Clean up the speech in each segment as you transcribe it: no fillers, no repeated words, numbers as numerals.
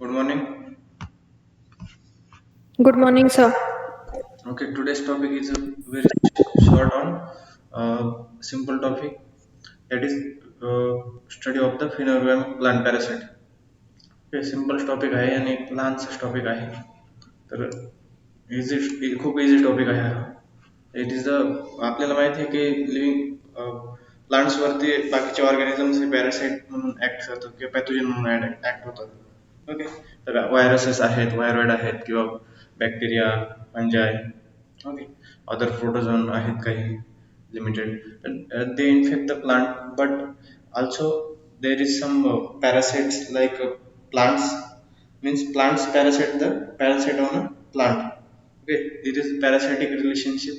Good morning. Good morning, sir. Okay, today's topic is a very short on simple topic, that is study of the phenomena plant parasite. हे simple topic आहे आणि एक लहानसा topic आहे. तर खूप easy topic आहे हा. इट इज द आपल्याला माहिती आहे की लिव्हिंग प्लांट्स वरती बाकीचे ऑर्गॅनिझम्स हे पॅरासाइट म्हणून ऍक्ट करतात किंवा पॅथोजन म्हणून ऍक्ट होतात. ओके, तर व्हायरसेस आहेत, व्हायरॉइड आहेत किंवा बॅक्टेरिया, फंजाय, ओके, अदर प्रोटोझोन आहेत काही limited. They infect the plant, but also there is some parasites like plants, means plants parasite on a plant. Okay, it is parasitic relationship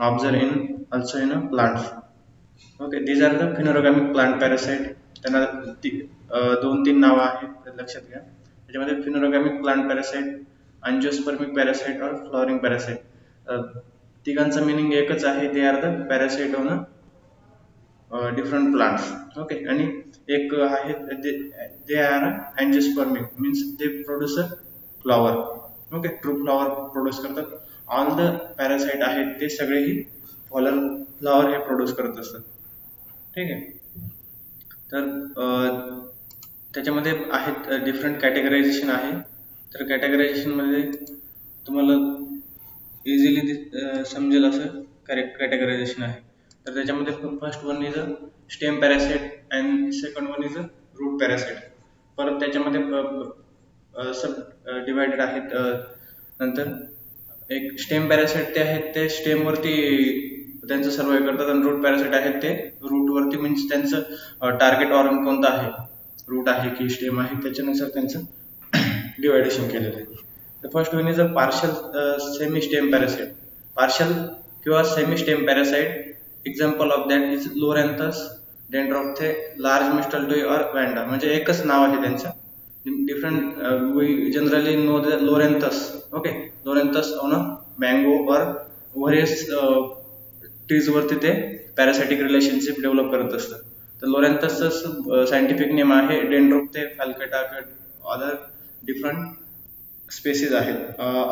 observed in also in a plants. Okay, these are the phenerogamic plant parasite. त्यांना दोन तीन नावं आहेत, तर लक्षात घ्या. त्याच्यामध्ये phanerogamic plant parasite, angiospermic parasite और फ्लॉवरिंग पॅरासाइट. तिघांचं मिनिंग एकच आहे, ते are the parasite on different plants. Okay, आणि एक आहे they are angiospermic, means they produce a flower. Okay, true flower produce करतात. ऑल द पॅरासाइट आहेत ते सगळेही फ्लॉवर हे प्रोड्यूस करत असतात. ठीक आहे. तर त्याच्यामध्ये आहेत डिफरंट कॅटेगरायझेशन आहे. तर कॅटेगरायझेशन मध्ये तुम्हाला इझिली समजेल असं कॅटेगरायझेशन आहे. तर त्याच्यामध्ये first one is a stem parasite and second one is a route parasite. परत त्याच्यामध्ये सब डिवायडेड आहेत. नंतर एक स्टेम पॅरासाइट ते आहेत ते स्टेम वरती त्यांचं सर्वाइव्ह करतात, आणि रूट पॅरासाइट आहेत ते रूट वरती, मीन्स त्यांचं टार्गेट ऑर्गन कोणतं आहे, रूट आहे की स्टेम आहे, त्याच्यानुसार त्यांचं डिवायडेशन केलेलं आहे. तर first one is a partial semi stem parasite. Partial किंवा semi stem parasite example of that is Loranthus, Dendrophthoe, large mistle और वॅन्डा. म्हणजे एकच नाव आहे त्यांचं, different. We generally know the loranthus. Okay, loranthus on a mango or various trees वरती ते पॅरासाइटिक relationship develop करत असतात. तर लोरॅन्थसचं सायंटिफिक नेम आहे डेंड्रोप्थे फाल्केटा. अदर डिफरंट species आहेत.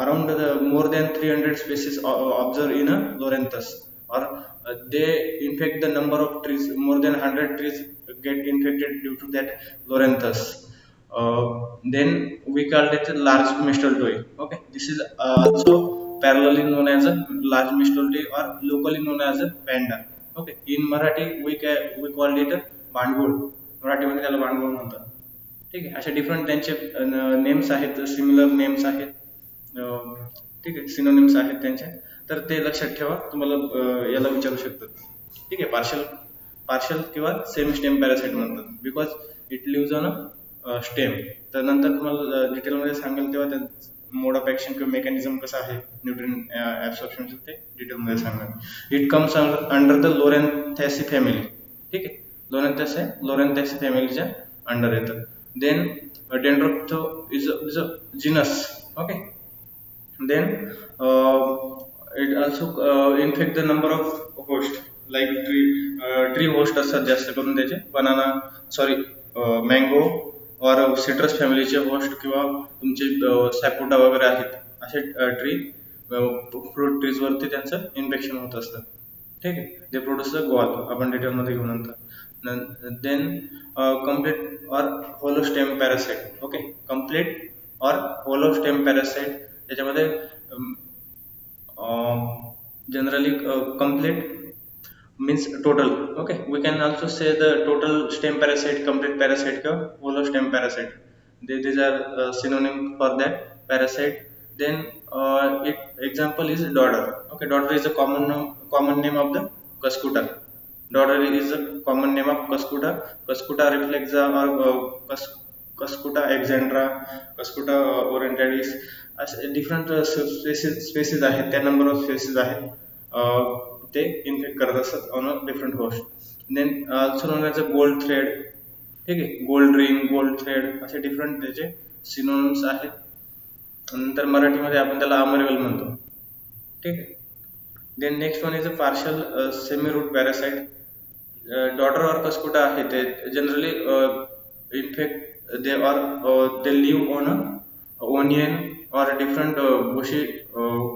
Around more than 300 species observed in a loranthus, or they infect the number of trees, more than 100 trees get infected due to that loranthus. Then we called it large mistletoe. Okay, this is also parallelly known as a large mistletoe or locally known as a panda. Okay, in Marathi we called it a भांडगुळ. मराठीमध्ये त्याला भांडगुळ म्हणतात. ठीक आहे. अशा different त्यांचे names आहेत, similar names आहेत. ठीक आहे, सिनोनिम्स आहेत त्यांचे. तर ते लक्षात ठेवा, तुम्हाला याला विचारू शकतात. ठीक आहे. पार्शल पार्शल किंवा सेमी स्टेम पॅरासाइट म्हणतात, because it lives on a stem. तर नंतर तुम्हाला डिटेलमध्ये सांगेल तेव्हा मोड ऑफ ऍक्शन किंवा मेकॅनिझम कसं आहे न्यूट्रिन ऍब्सॉर्प्शनचं, ते डिटेलमध्ये सांगणार. It comes under the Loranthaceae family. ठीक आहे, लोरेन्थॅसी फॅमिलीच्या अंडर येतं. Then Dendroptho is a genus. Okay. Then it also infect the number of host, like tree host असतात जास्त करून त्याचे, बनाना, सॉरी, मँगो और सिट्रस फॅमिलीचे होस्ट, किंवा तुमचे सॅपोटा वगैरे आहेत असे ट्री, फ्रूट ट्रीज वरती त्यांचं इन्फेक्शन होत असतं. ठीक आहे. ते प्रोड्यूस द गॉल, आपण डिटेलमध्ये घेऊ नंतर. Then complete or hollow stem parasite. Okay, complete or hollow stem parasite त्याच्यामध्ये generally complete means total. Okay, we can also say the total stem parasite, complete parasite किंवा hollow stem parasite. These are synonym for that parasite. Then example is dodder. Okay, dodder is a common name of the cuscuta. Dodder is a common name of cuscuta. Cuscuta reflexa or Cuscuta exandra, Cuscuta orientalis, असे different spaces आहेत. त्या number of spaces आहेत, ते infect करत असतात on a different host. Then also known as a gold thread. ठीक आहे, gold ring, gold thread, असे डिफरंट त्याचे सिनोनिम्स आहेत. नंतर मराठीमध्ये आपण त्याला अमरवेल म्हणतो. ठीक आहे. Then next one is a partial semi root parasite. Dodder or Cuscuta आहे ते generally infect they live on a onion or different bushy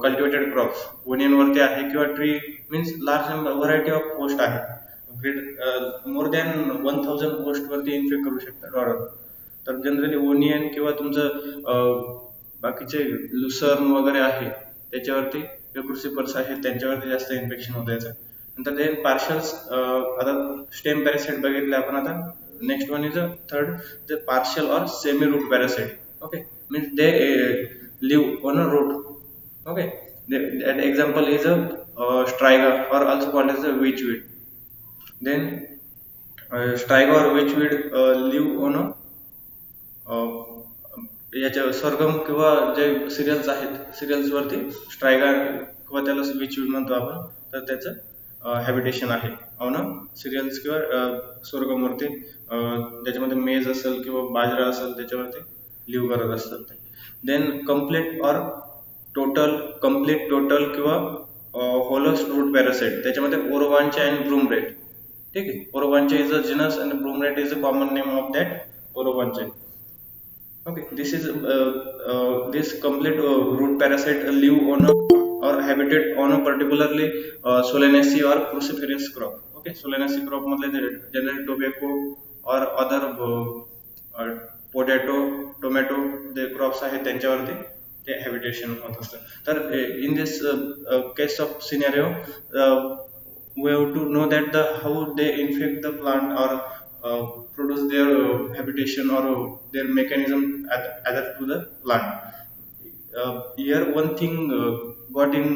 cultivated crops. Onion वरती आहे किंवा tree means large number variety of host आहे. More than 1000 host वरती infect करू शकतात order. तर जनरली ओनियन किंवा तुमचं बाकीचे लुसर्न वगैरे आहे त्याच्यावरती किंवा क्रुसिपर्स आहेत त्यांच्यावरती जास्त इन्फेक्शन होतं याचं. नंतर ते पार्शल्स आता स्टेम पॅरासाइट बघितले आपण. आता next one is a third, the partial or semi root parasite. Okay, means they live on a root. Okay, that example is a striga or also called as a witchweed. Then striga or witchweed live on a याच्या sorghum किंवा जे serials आहेत serials वरती स्ट्रायगा किंवा त्याला विचवीड म्हणतो आपण. तर त्याचं हॅबिटेशन आहे ऑन सिरियल्स किंवा sorghum वरती. ज्याच्यामध्ये मेज असेल किंवा बाजरा असेल त्याच्यावरती लिव्ह करत असतात ते. देन कम्प्लीट टोटल किंवा होलस रूट पॅरासाइट त्याच्यामध्ये ओरोवांचा अँड ब्रूमरेट. ठीक आहे, Orobanche is a genus and broomrape is a common name of that Orobanche. Okay, this complete root parasite live on or habitat on a particularly Solanaceae or cruciferous crop. Okay, Solanaceae crop मधले generally tobacco or other potato, tomato जे crops आहेत त्यांच्यावरती ते habitation होत असतं. तर in this case of scenario, we have to know that how they infect the plant or produce their habitation or their mechanism other to the plant. Here one thing got in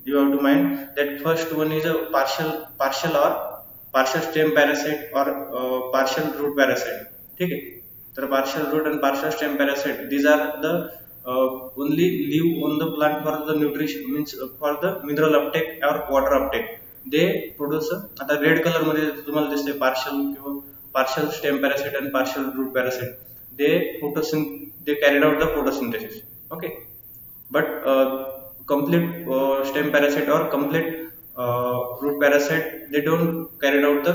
you have to mind that first one is a partial or partial stem parasite or partial root parasite. ठीक है, तर partial root and partial stem parasite, these are the only live on the plant for the nutrition, means for the mineral uptake or water uptake. They produce आता red colour मध्ये तुम्हाला दिसते partial stem parasite and partial root parasite. They carried out the photosynthesis. Okay, but complete stem parasite or complete root parasite, they don't carry out the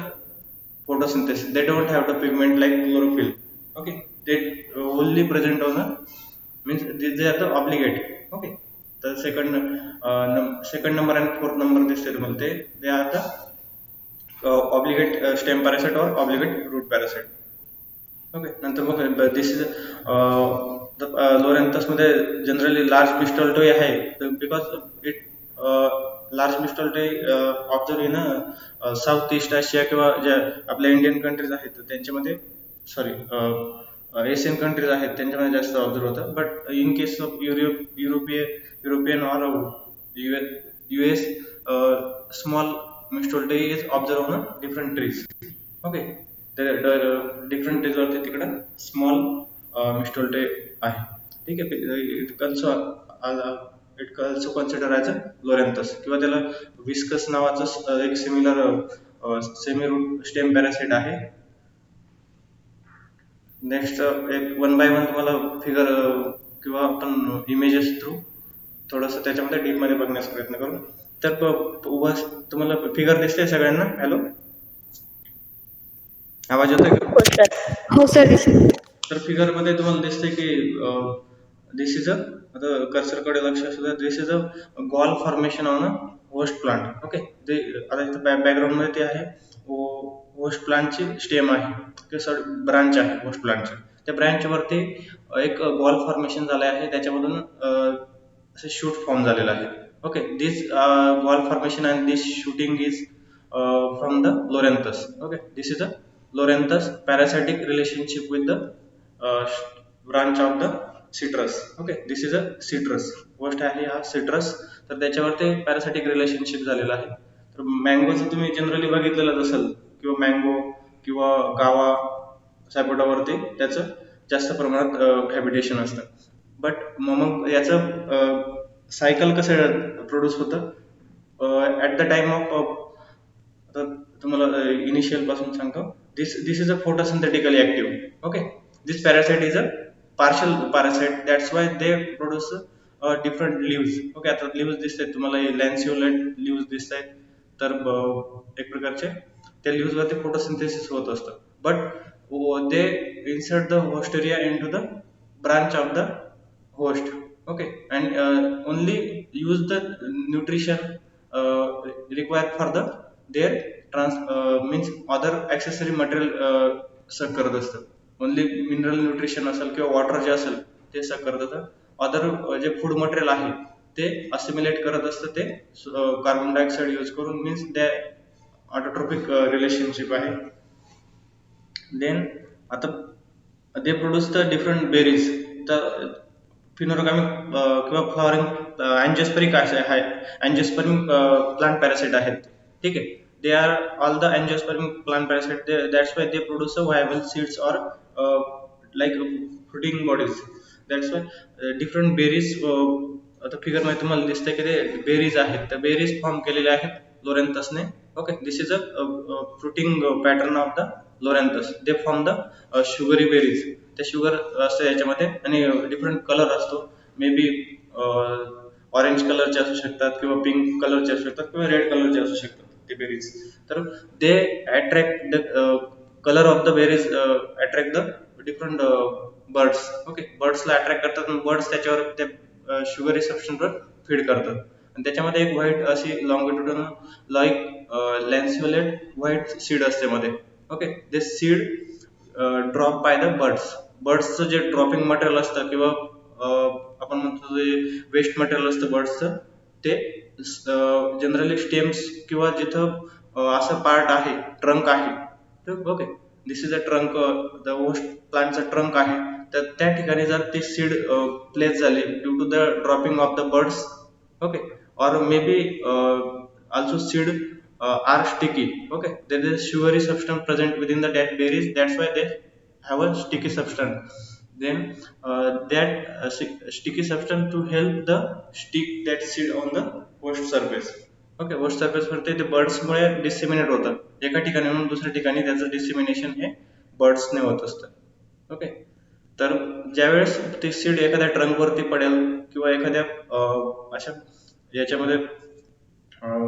photosynthesis. They don't have the pigment like chlorophyll. Okay, they only present on the means they are the obligate. Okay, the second number and fourth number दिसते तुम्हाला they are the obligate stem parasite or obligate root parasite. Okay, नंतर मग this is the Loranthus मध्ये generally large mistletoe आहे because it large mistletoe observe in south east Asia किंवा ज्या आपल्या Indian countries आहेत त्यांच्यामध्ये एशियन कंट्रीज आहेत त्यांच्यामध्ये जास्त ऑब्झर्व होतं. But in case of European और US small mistletoe is observed on different trees. Okay, the different trees वरती तिकडे small mistletoe आहे. ठीक आहे, it also consider as a Loranthus किंवा त्याला विस्कस नावाचं एक similar semi root stem parasite आहे. नेक्स्ट एक वन बाय वन तुम्हाला फिगर किंवा आपण इमेजेस थ्रू थोडंसं त्याच्यामध्ये डीप मध्ये बघण्याचा प्रयत्न करू. तर तुम्हाला फिगर दिसते सगळ्यांना? हॅलो, आवाज येतोय का? हो सर. तर फिगर मध्ये तुम्हाला दिसते की दिस इज अ, आता कर्सरकडे लक्ष असू द्या, this is a gall formation on a host plant. Okay, ते आता इथं बॅकग्राऊंड मध्ये ते आहे होस्ट प्लांटची स्टेम आहे किंवा ब्रांच आहे होस्ट प्लांटची. त्या ब्रांच वरती एक गॉल फॉर्मेशन झालं आहे, त्याच्यामधून असे शूट फॉर्म झालेला आहे. Okay, this gall formation and this shooting is from the Loranthus. Okay, this is a Loranthus parasitic relationship with the branch of the citrus. Okay, this is a citrus host आहे हा citrus. तर त्याच्यावरती पॅरासाइटिक relationship झालेला आहे. तर मँगोचं तुम्ही generally बघितलेलं असेल किंवा मँगो किंवा गावा सपोटावरती त्याचं जास्त प्रमाणात हॅबिटेशन असतं. बट मग याचं सायकल कसं प्रोड्यूस होतं ॲट द टाइम ऑफ, तुम्हाला इनिशियल पासून सांगतो. This is a photosynthetically active. Okay, this parasite is a partial parasite, that's why they produce different leaves. Okay, आता leaves दिसतात तुम्हाला, lanceolate leaves दिसतात. तर एक प्रकारचे त्या leaves वरती photosynthesis होत असतं. But they insert the hosteria into the branch of the host. Okay, and only use the nutrition uh, required for the their means other accessory material suck करत असतं. ओनली मिनरल न्यूट्रिशन असेल किंवा water जे असेल ते सक करत असतं. अदर जे फूड मटेरियल आहे ते असिम्युलेट करत असतं ते कार्बन डायऑक्साईड यूज करून. मीन्स ते ऑटोट्रोपिक रिलेशनशिप आहे. देन आता दे प्रोड्यूस द डिफरंट बेरीज. तर फिनोरगामिक किंवा फ्लॉवरिंग अँजिओस्पर्मिक आहे, अँजिओस्पर्मिक प्लांट पॅरासाइट आहेत. ठीक आहे, they are all the angiospermic plant parasite. That's why they produce a viable seeds और like fruiting bodies. That's why different berries. आता फिगर मध्ये तुम्हाला दिसतंय की ते बेरीज आहेत, त्या बेरीज फॉर्म केलेल्या आहेत लोरेंथसने. Okay, this is a fruiting pattern of the Loranthus. They form the sugary berries. ते शुगर असतं याच्यामध्ये आणि डिफरंट कलर असतो. मे बी ऑरेंज कलरचे असू शकतात किंवा पिंक कलरचे असू शकतात किंवा रेड कलरचे असू शकतात ते बेरीज. तर they attract the colour of the berries attract the different birds. Okay, बर्ड्सला अट्रॅक्ट करतात आणि बर्ड्स त्याच्यावर त्या शुगरी सबस्टन्सवर फीड करतात. आणि त्याच्यामध्ये एक व्हाईट अशी longitudinal like lanceolate white seed असते मध्ये. Okay, this seed drop by the birds. बर्ड्सचं जे ड्रॉपिंग मटेरियल असतं किंवा आपण म्हणतो जे वेस्ट मटेरियल असतं बर्ड्सचं, ते जनरली स्टेम्स किंवा जिथं असं पार्ट आहे, ट्रंक आहे. तर okay, this is a trunk, the host प्लांटचं ट्रंक आहे. तर त्या ठिकाणी जर ते सीड प्लेस झाले due to the dropping of the birds. Okay, or maybe also seed are sticky. Okay, there is sugary substance present within the dead berries. That's why they have a sticky substance. Then that sticky substance to help the stick that seed on the host surface. Okay, host surface वरती ते बर्ड्समुळे disseminate होतं. एका ठिकाणी दुसऱ्या ठिकाणी त्याचं dissemination हे बर्ड्सने होत असतं. ओके, तर ज्यावेळेस ते सीड एखाद्या ट्रंकवरती पडेल किंवा एखाद्या अशा याच्यामध्ये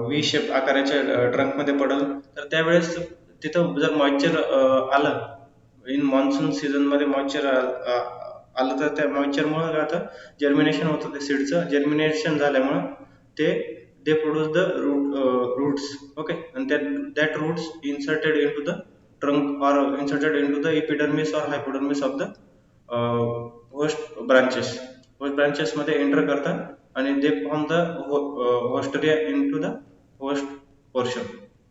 व्ही शेप आकाराच्या ट्रंक मध्ये पडेल, तर त्यावेळेस तिथं जर मॉइश्चर आलं, इन मान्सून सीझन मध्ये मॉइश्चर आलं, तर त्या मॉइश्चरमुळे काय होतं, जर्मिनेशन होतं ते सीडचं. जर्मिनेशन झाल्यामुळं ते they produce the roots. Okay, आणि that roots inserted in to the trunk और inserted in to the epidermis और hypodermis of the host branches. Host branches मध्ये एंटर करतात आणि they form the haustoria in to the host portion.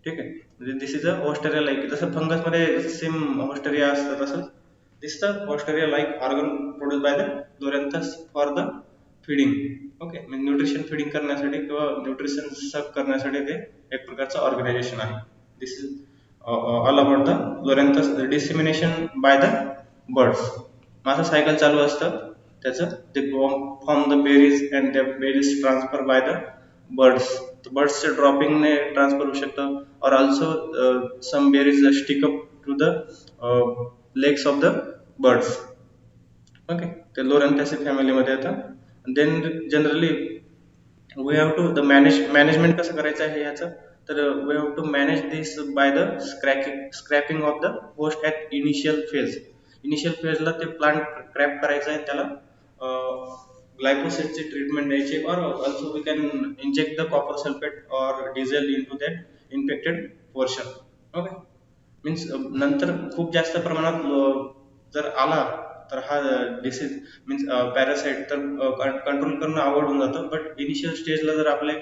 ठीक आहे, म्हणजे this is a haustoria like. जसं fungus मध्ये सेम होस्टेरिया असतं तसं this the haustoria like organ produce by the Loranthus for the feeding. Okay, म्हणजे न्यूट्रिशन फीडिंग करण्यासाठी किंवा न्यूट्रिशन सक करण्यासाठी ते एक प्रकारचं ऑर्गनायझेशन आहे. This is all about the Loranthus dissemination by the birds. माझं सायकल चालू असतं त्याचं. ते form the berries and the berries transfer by the birds. बर्ड्सच्या ड्रॉपिंगने ट्रान्सफर होऊ शकतं. और also some berries stick up to the legs of the birds. Okay, ते लोरेंथॅसी फॅमिलीमध्ये येतं. Then generally we have to the management कसं करायचं आहे याचं, तर we have to manage this by the scrapping of the host at initial phase. Initial फेजला ते प्लांट क्रॅप करायचं आहे, त्याला ग्लायकोसेटची ट्रीटमेंट द्यायची. और also we can inject the copper sulphate और diesel in to that infected portion. Okay, means नंतर खूप जास्त प्रमाणात जर आला तर हा डिसीज मीन्स पॅरासाइट तर कंट्रोल करणं अवघड होऊन जातं. बट इनिशियल स्टेजला जर आपले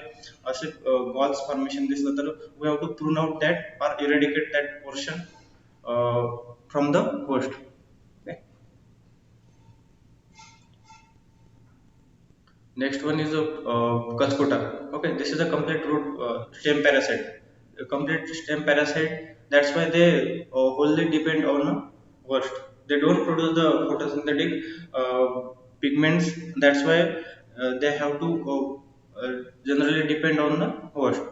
असे गॉल्स फॉर्मेशन दिसलं तर we have to prune out that और eradicate that portion from the host. Next one is a Kaskuta. Okay, this is a complete root stem parasite. A complete stem parasite. That's why they wholly depend on a host. They don't produce the photosynthetic pigments. That's why they have to generally depend on the host.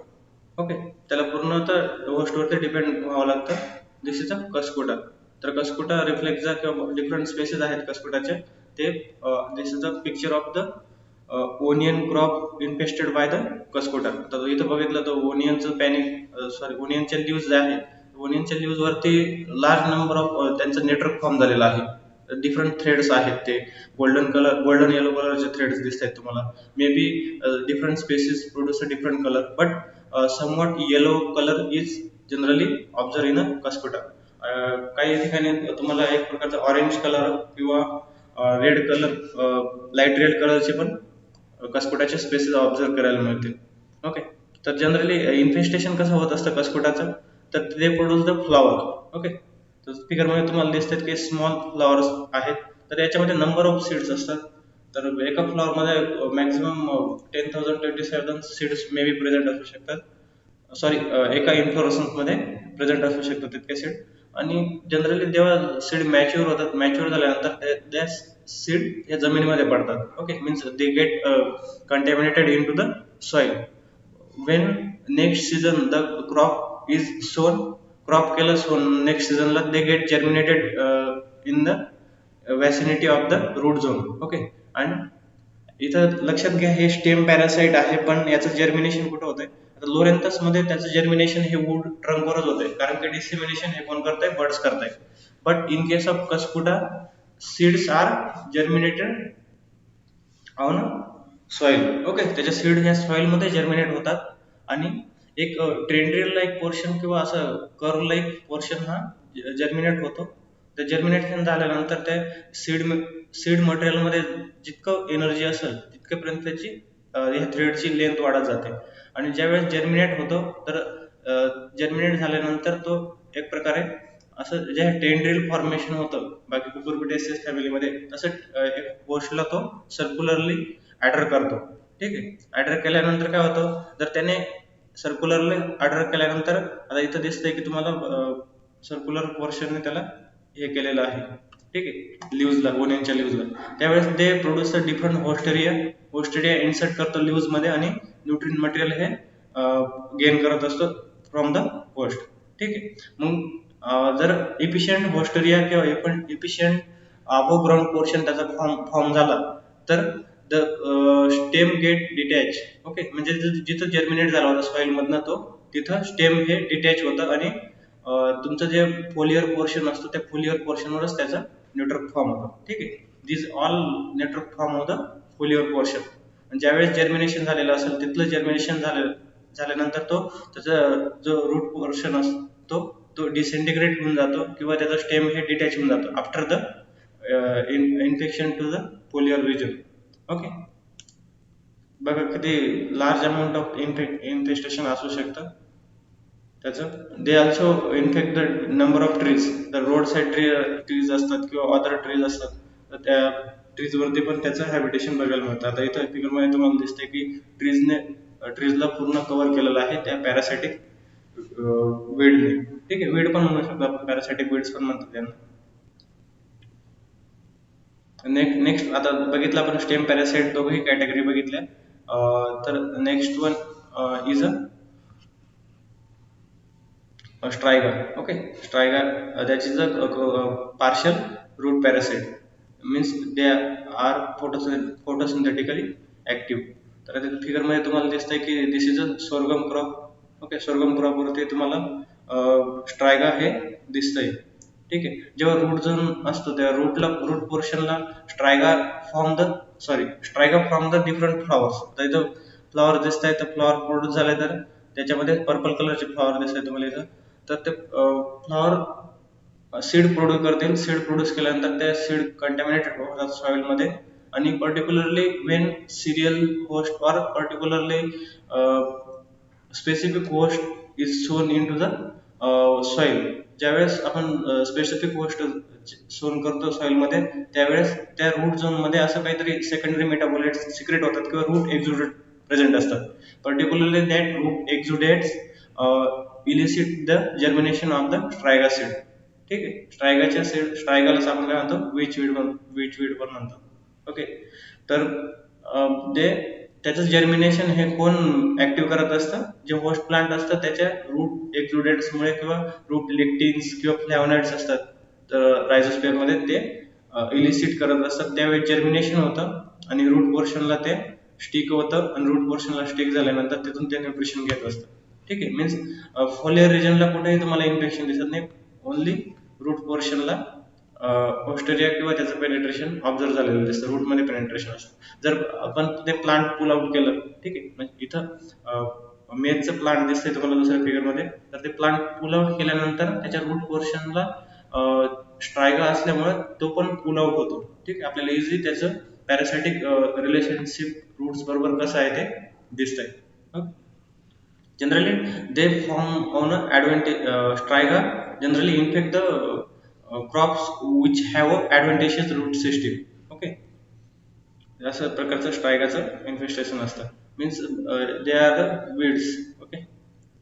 Okay, त्याला पूर्ण तर होस्टवरती depend व्हावं लागतं. This is a Cuscuta. तर Cuscuta reflexa किंवा different species आहेत कस्कुटाचे. ते this is a picture of the onion crop infested by the Cuscuta. तर इथं बघितलं तर ओनियनचं पॅनिक ओनियनचे लीव्स जे आहेत 1 इंचच्या लीव्ज वरती लार्ज नंबर ऑफ त्यांचं नेटवर्क फॉर्म झालेलं आहे. डिफरंट थ्रेड्स आहेत, ते गोल्डन येलो कलरचे थ्रेड्स दिसत आहेत तुम्हाला. May be different species produce a different colour, but somewhat yellow colour is generally observe in a Cuscuta. काही ठिकाणी तुम्हाला एक प्रकारचा ऑरेंज कलर किंवा रेड कलर, लाईट रेड कलरचे पण कस्कुटाचे स्पेसिस ऑब्झर्व करायला मिळतील. ओके, तर जनरली इन्फेस्टेशन कसं होत असतं कस्कुटाचं, तर ते प्रोड्यूस द फ्लॉवर. ओके, तर फिगर मध्ये तुम्हाला दिसतात की स्मॉल फ्लॉवर्स आहेत, तर याच्यामध्ये नंबर ऑफ सीड्स असतात. तर एका फ्लॉवर मध्ये maximum 10,027 seeds may be present असू शकतात. सॉरी, एका इन्फ्लोरसन्स मध्ये प्रेझेंट असू शकतात तितके सीड. आणि जनरली जेव्हा सीड मॅच्युअर होतात, मॅच्युअर झाल्यानंतर त्या सीड या जमिनीमध्ये पडतात. Okay, means they get contaminated in to the soil. when next season the crop is sown, crop केलं sown, next season ला they get germinated in the vicinity of the root zone. Okay, आणि इथं लक्षात घ्या हे stem parasite आहे, पण याचं जर्मिनेशन कुठं होतंय? आता लोरेंथस मध्ये त्याचं जर्मिनेशन हे वूड ट्रंकवरच होतंय, कारण की डिसेमिनेशन हे कोण करताय? बर्ड्स करताय. But in case of Cuscuta, seeds are germinated on soil. Okay, त्याच्या सीड ह्या सॉइल मध्ये जर्मिनेट होतात, आणि एक ट्रेंड्रिल लाईक पोर्शन किंवा असं कर्व लाईक पोर्शन हा जर्मिनेट होतो. ते जर्मिनेशन झाल्यानंतर त्या सीड मटेरियल मध्ये जितकं एनर्जी असेल तितक्यापर्यंत त्याची ह्या थ्रेडची लेंथ वाढत जाते. आणि ज्यावेळेस जर्मिनेट होतो, तर जर्मिनेट झाल्यानंतर तो एक प्रकारे असं जे टेंड्रिल फॉर्मेशन होतं बाकी कुकुरबिटेसिस फॅमिलीमध्ये, तसं एक पोस्टला तो सर्क्युलरली ॲडर करतो. ठीक आहे, ॲडर केल्यानंतर काय होतं, जर त्याने सर्क्युलरली ॲडर केल्यानंतर, आता इथं दिसतंय की तुम्हाला सर्क्युलर पोर्शनने त्याला हे केलेलं आहे. ठीक आहे, लिव्हजला, 1 इंचच्या लिव्हजला, त्यावेळेस ते प्रोड्यूस डिफरंट होस्टेरिया इन्सर्ट करतो लिव्हज मध्ये, आणि न्यूट्रिएंट मटेरियल हे गेन करत असतो फ्रॉम द होस्ट. ठीक आहे, मग जर इफिशियंट होस्टेरिया किंवा इफिशियंट अबोव ग्राउंड पोर्शन त्याचा फॉर्म झाला, तर the stem get detach. Okay, म्हणजे जिथं जर्मिनेट झाला होता सॉइल मधनं, तो तिथं स्टेम हे डिटॅच होतं, आणि तुमचं जे फोलियर पोर्शन असतो त्या फोलियर पोर्शनवरच त्याचा नेटवर्क फॉर्म होतो. ठीक आहे, दिस ऑल नेटवर्क फॉर्म होतं फोलियर पोर्शन. आणि ज्यावेळेस जर्मिनेशन झालेलं असेल, तिथलं जर्मिनेशन झाल्यानंतर तो त्याचा जो रूट पोर्शन असतो तो डिसइंटिग्रेट होऊन जातो, किंवा त्याचा स्टेम हे डिटॅच होऊन जातो after the infection to the foliar region. Okay, बघा किती लार्ज अमाऊंट ऑफ इन्फेस्टेशन असू शकतं त्याचं. They also infect the number of trees. The road side trees असतात किंवा अदर ट्रीज असतात, तर त्या ट्रीज वरती पण त्याचं हॅबिटेशन बघायला मिळतं. आता इथं फिगर मध्ये तुम्हाला दिसतंय की ट्रीजला पूर्ण कव्हर केलेलं आहे त्या पॅरासाइटिक वीडने. ठीक आहे, वीड पण म्हणू शकतो आपण, पॅरासाइटिक वीड्स पण म्हणतात त्यांना. नेक्स्ट आता बघितलं आपण स्टेम पॅरासाइट, दोघही कॅटेगरी बघितल्या. तर next one is a Striga. Okay, Striga, that is a partial root parasite, means they are photosynthetically active. तर आता फिगर मध्ये तुम्हाला दिसतंय की this is a sorghum crop. Okay, sorghum crop वरती तुम्हाला स्ट्रायगा हे दिसतंय. ठीक आहे, जेव्हा रूट झोन असतो त्या रूट पोर्शनला Striga from the different flowers. तर इथं फ्लॉवर दिसत आहे, तर फ्लॉवर प्रोड्यूस झाले, तर त्याच्यामध्ये पर्पल कलरचे फ्लॉवर दिसत आहे तुम्हाला इथं. तर ते फ्लॉवर सीड प्रोड्यूस करतील. सीड प्रोड्यूस केल्यानंतर ते सीड कंटॅमिनेटेड होतात सॉइल मध्ये, आणि पर्टिक्युलरली वेन सिरियल होस्ट और पर्टिक्युलरली स्पेसिफिक होस्ट इज सोन इन टू द सॉइल. ज्यावेळेस आपण स्पेसिफिक होस्ट सोन करतो सॉइल मध्ये, त्यावेळेस त्या रूट झोन मध्ये असं काहीतरी सेकंडरी मेटाबोलाइट्स सिक्रेट होतात किंवा रूट एक्झुडेट प्रेझेंट असतात. Particularly that root exudates elicit the germination of the Striga seed. ठीक आहे, स्ट्रायगालाच आपण काय म्हणतो? विच वीड पण म्हणतो. ओके, तर ते त्याचं जर्मिनेशन हे कोण ऍक्टिव्ह करत असतं? जे होस्ट प्लांट असतं त्याच्या रूट एक्झुडेट्समुळे, किंवा रूट लेक्टिन्स किंवा फ्लॅवोनॉइड्स असतात रायझोस्फिअर मध्ये, ते इलिसिट करत असतात. त्यावेळी जर्मिनेशन होतं, आणि रूट पोर्शनला ते स्टिक होतं, आणि रूट पोर्शनला स्टिक झाल्यानंतर तिथून ते न्यूट्रिशन घेत असतं. ठीक आहे. मीन्स फोलियर रिजनला कुठेही तुम्हाला इन्फेक्शन दिसत नाही, ओनली रूट पोर्शनला पोस्टेरिया किंवा त्याचं पेनिट्रेशन ऑब्झर्व झालेलं दिसतं, रूटमध्ये पेनिट्रेशन असतं. जर आपण ते प्लांट पुल आउट केलं, ठीक आहे, म्हणजे इथं मेजचं प्लांट दिसतंय तुम्हाला दुसऱ्या फिगरमध्ये, तर ते प्लांट पुल आउट केल्यानंतर त्याच्या रूट पोर्शनला स्ट्रायगा असल्यामुळे तो पण पुल आउट होतो, ठीक आहे. आपल्याला इझिली त्याचं पॅरासायटिक रिलेशनशिप रूट्स बरोबर कसं आहे ते दिसतंय. Generally, they form on a striga generally infect the crops which have a advantageous root system. Okay, अशा प्रकारचं स्ट्रायगाचं इन्फेस्टेशन असतं. Means they are the weeds. Okay,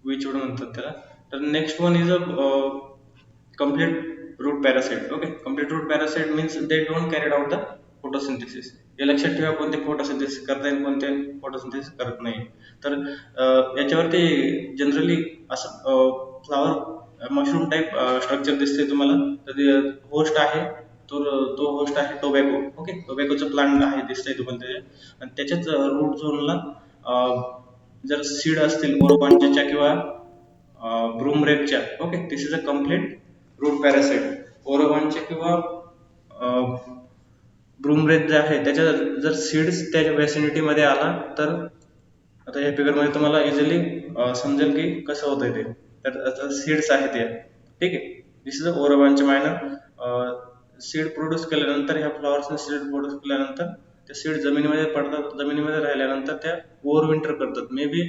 witchweed म्हणतात त्याला. तर next one is a complete root parasite. Okay, complete root parasite means they don't carry out the photosynthesis. हे लक्षात ठेवा, कोणते फोटोसिंथेसिस करता येईल, कोणते फोटोसिंथेसिस करत नाही. तर याच्यावरती जनरली असं फ्लावर मशरूम टाईप स्ट्रक्चर दिसते तुम्हाला. तर होस्ट आहे, तो होस्ट आहे टोबॅको. ओके, टोबॅकोचं प्लांट आहे दिसतंय तुम्हाला त्याचे, आणि त्याच्याच रूट झोनला जर सीड असतील ओरोबांच्या किंवा ब्रूमरेकच्या, okay, this is a complete root parasite. Orobanche किंवा ब्रूमरेक जे आहे त्याच्या जर सीड्स त्याच्या व्हॅसिनिटी मध्ये आला, तर आता या फिगर मध्ये तुम्हाला इझिली समजेल की कसं होतंय ते. तर सीड्स आहे ते, ठीक आहे. This is a Orobanche minor seed produce केल्यानंतर, ह्या फ्लॉवर्सने सीड प्रोड्यूस केल्यानंतर त्या सीड जमिनीमध्ये पडतात. जमिनीमध्ये राहिल्यानंतर त्या ओव्हरविंटर करतात. मे बी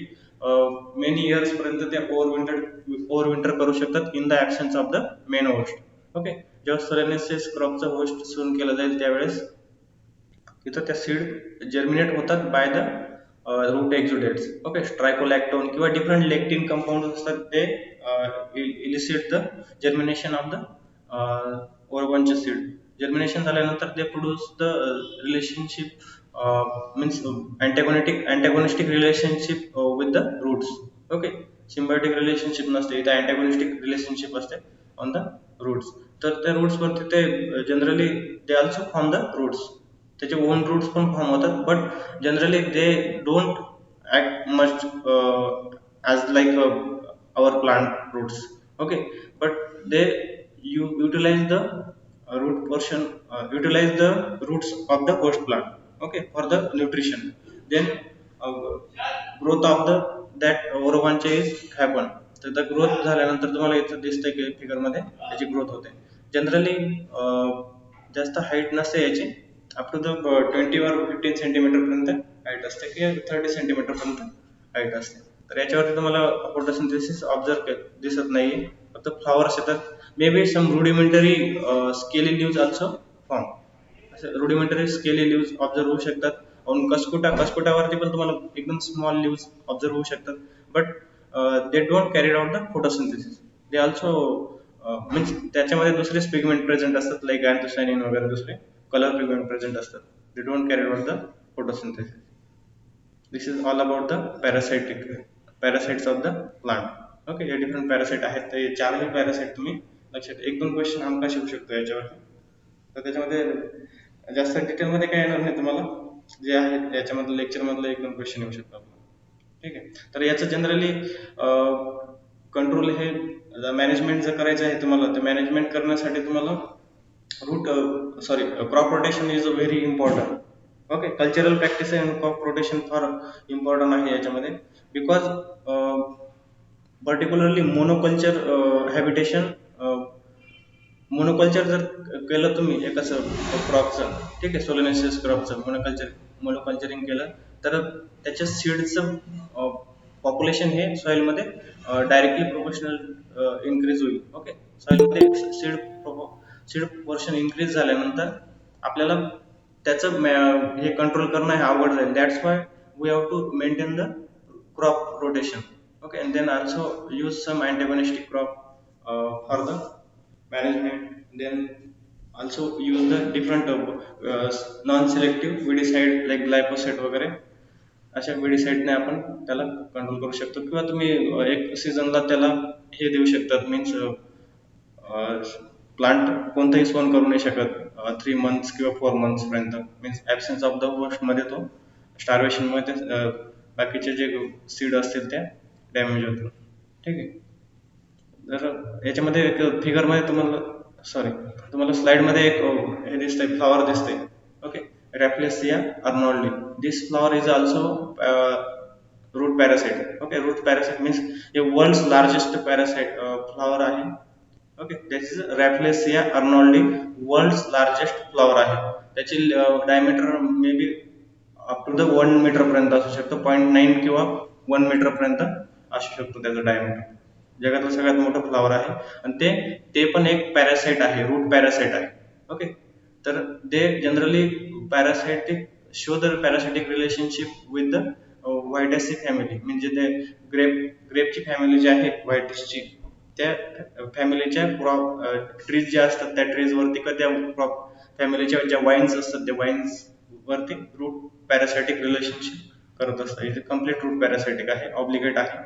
मेनी इयर्स पर्यंत त्या ओव्हरविंटर करू शकतात in the absence of the main host. Okay, जेव्हा सोलेनेसिस क्रॉपचा होस्ट सुरू केला जाईल त्यावेळेस तिथं त्या सीड जर्मिनेट होतात by the root exudates. Okay, strigolactone किंवा डिफरंट लेक्टिन कंपाऊंड असतात, ते elicit the germination of the Orobanche seed. Germination झाल्यानंतर ते produce the relationship means antagonistic relationship with the roots. Okay, symbiotic relationship नसते इथं, antagonistic relationship असते on the roots. तर त्या रूट्स वरती ते generally they also form the roots, त्याचे ओन रूट्स पण फॉर्म होतात. But generally they don't act much as like our plant roots. Okay, but they utilize the root portion, utilize the roots of the host plant, okay, for the nutrition. Then growth of the that ओरोबांचे is happen. तर the growth झाल्यानंतर तुम्हाला इथं दिसतंय की figure मध्ये त्याची growth होते. Generally जास्त हाईट नसते याची, up to the 20 or 15 centimetre पर्यंत हाईट असते किंवा 30 सेंटीमीटर पर्यंत हाईट असते. तर याच्यावरती तुम्हाला फोटोसिंथेसिस ऑब्झर्व दिसत नाही, फक्त फ्लॉवर्स येतात. May be some rudimentary scaly leaves also form. असे रुडिमेंटरी स्केली लीव्स ऑब्झर्व होऊ शकतात. कस्कुटावरती पण तुम्हाला एकदम स्मॉल लीव्स ऑब्झर्व होऊ शकतात. But they don't carry out the photosynthesis. They also means त्याच्यामध्ये दुसरेच पिगमेंट प्रेझेंट असतात, लाईक अँथोसायनिन वगैरे दुसरे कलर पिगमेंट प्रेझेंट असतात. They don't carry out the photosynthesis. This is all about the parasites of the plant. Okay, हे different parasite आहेत. ते चारही parasite तुम्ही लक्षात, एक दोन क्वेश्चन हमका शिकू शकतो याच्यावरती. तर त्याच्यामध्ये जास्त डिटेलमध्ये काय येणार नाही तुम्हाला, जे आहे याच्यामधलं लेक्चर मधलं एक दोन क्वेश्चन येऊ शकतो आपल्याला, ठीक आहे. तर याचं जनरली कंट्रोल हे मॅनेजमेंट जर करायचं आहे तुम्हाला, तर मॅनेजमेंट करण्यासाठी तुम्हाला crop rotation is very important. Okay, cultural practice and crop rotation फार इम्पॉर्टंट आहे याच्यामध्ये. बिकॉज पर्टिक्युलरली मोनोकल्चर हॅबिटेशन, मोनोकल्चर जर केलं तुम्ही एकाच क्रॉपचं, ठीक आहे, सोलेनेसिस क्रॉपचं मोनोकल्चरिंग केलं, तर त्याच्या सीडचं पॉप्युलेशन हे सॉइलमध्ये डायरेक्टली प्रोपोर्शनल इन्क्रीज होईल. ओके, सॉइलमध्ये सीड पोर्शन इन्क्रीज झाल्यानंतर आपल्याला त्याचं हे कंट्रोल करणं हे अवघड जाईल. That's why we have to maintain the crop rotation. Okay, and then also use some antagonistic crop for the management. Then also use the different non-selective weedicide like glyphosate वगैरे, अशा weedicideने आपण त्याला कंट्रोल करू शकतो. किंवा तुम्ही एक सीझनला त्याला हे देऊ शकतात, मीन्स प्लांट कोणताही सोन करू नाही शकत 3 months किंवा 4 months पर्यंत. मीन्स ऍब्सेन्स ऑफ द होस्ट मध्ये तो स्टार्वेशन मध्ये बाकीचे जे सीड असतील त्या डॅमेज होतील. ठीक आहे. जर याच्यामध्ये एक फिगर मध्ये तुम्हाला स्लाइड मध्ये एक हे दिसतंय, फ्लॉवर दिसतंय. Okay. Rafflesia arnoldii. This flower is also root parasite. Okay. Root parasite means हे वर्ल्ड लार्जेस्ट पॅरासाइट फ्लॉवर आहे. Okay. This is Rafflesia arnoldii, world largest flower आहे. त्याची diameter may be up to the 1 metre पर्यंत असू शकतो. 0.9 किंवा 1 metre पर्यंत असू शकतो त्याचं डायमीटर. जगातलं सगळ्यात मोठं फ्लॉवर आहे आणि ते पण एक पॅरासाइट आहे, रूट पॅरासाइट आहे. ओके. तर they generally parasitic show the parasitic relationship with the Vitaceae family. म्हणजे ते ग्रेपची फॅमिली जी आहे व्हायटेसची, त्या फॅमिलीच्या ट्रीज ज्या असतात त्या ट्रीज वरती किंवा त्या क्रॉप फॅमिलीच्या ज्या वाईन्स असतात त्या वाईन्स वरती रूट पॅरासाइटिक रिलेशनशिप करत असतात. इथे कम्प्लीट रूट पॅरासाइटिक आहे, ऑब्लिगेट आहे.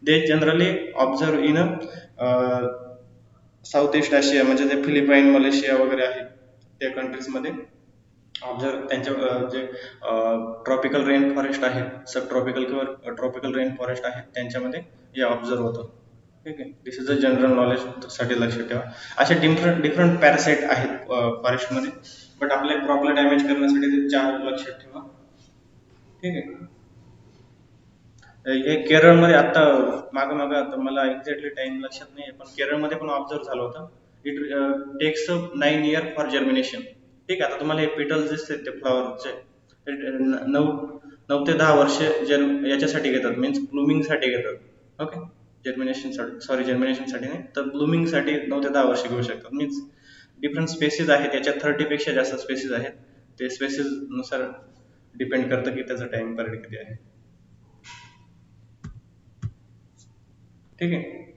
They generally observe in south east Asia, म्हणजे ते फिलिपाईन, मलेशिया वगैरे आहे त्या कंट्रीजमध्ये ऑब्झर्व. त्यांच्या जे ट्रॉपिकल रेन फॉरेस्ट आहे, सब ट्रॉपिकल किंवा ट्रॉपिकल रेन फॉरेस्ट आहे, त्यांच्यामध्ये हे ऑब्झर्व होतं. ठीक आहे. This is a general knowledge साठी लक्षात ठेवा. असे डिफरंट डिफरंट पॅरासाइट आहेत फॉरेस्टमध्ये, बट आपल्या क्रॉपला डॅमेज करण्यासाठी ते 4 लक्षात ठेवा. ठीक आहे. हे केरळमध्ये आता मागं मागं, आता मला एक्झॅक्टली टाइम लक्षात नाही, पण केरळमध्ये पण ऑब्झर्व झालं होतं. It takes 9 year for germination. ठीक आहे. आता तुम्हाला हे पेटल्स दिसतात ते फ्लॉवरचे, 9 ते 10 वर्ष याच्यासाठी घेतात, मीन्स ब्लूमिंगसाठी घेतात. ओके. जर्मिनेशनसाठी नाही, तर ब्लूमिंगसाठी 9 ते 10 वर्ष घेऊ शकतात. मीन्स डिफरंट स्पेसिस आहेत, याच्यात 30 पेक्षा जास्त स्पेसिस आहेत. ते स्पेसिस नुसार डिपेंड करतं की त्याचा टाइम पिरियड किती आहे. ठीक आहे.